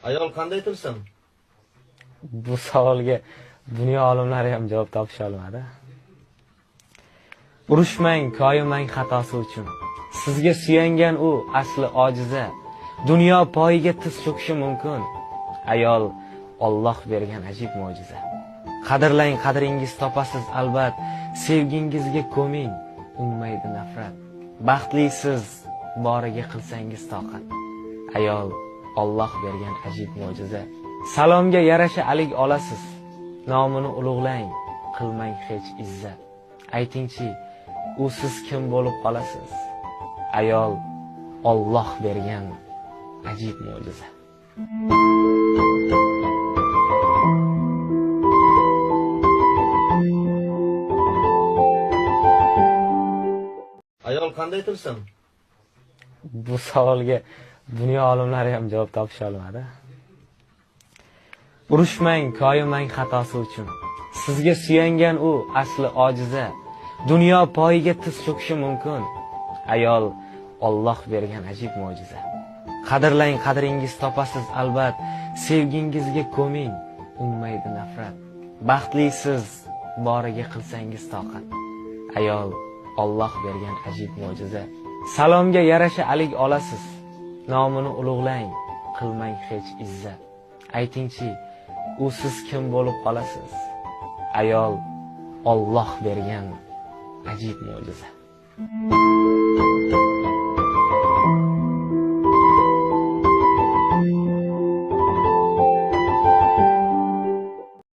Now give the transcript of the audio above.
Ayol qanday tilsin? Bu savolga dunyo olimlari ham javob topisha olmadi. Urushmang, koyimang xatosi uchun. Sizga suyangan u asli ojiza. Dunyo poyiga tiz cho'kishi mumkin. Ayol Alloh bergan ajib mo'jiza. Qadrlang, qadringiz topasiz albat. Sevgingizga ko'ming, unmaydi nafrat. Baxtlisiz boriga qilsangiz toqat. Ayol Alloh bergan ajib mo'jiza. Salomga yarasha alik olasiz. Nomini ulug'lang, qilmang hech izzat. Aytingchi, u siz kim bo'lib qolasiz? Ayol Alloh bergan ajib mo'jiza. Ayol qanday tilsin? Bu savolga dunyo olimlari ham javob topisha olmadi. Urushmang, koyimang xatosi uchun. Sizga suyangan u asli ojiza. Dunyo poyiga tiz cho'kishi mumkin. Ayol Alloh bergan ajib mo'jiza. Qadrlang, qadringiz topasiz albat. Sevgingizga ko'ming, unmaydi nafrat. Baxtlisiz boriga qilsangiz toqat. Ayol Alloh bergan ajib mo'jiza. Salomga yarasha alik olasiz. Nomini ulug'lang, qilmang hech izzat. Aytingchi, u siz kim bo'lib qolasiz? Ayol Alloh bergan ajib mo'jiza.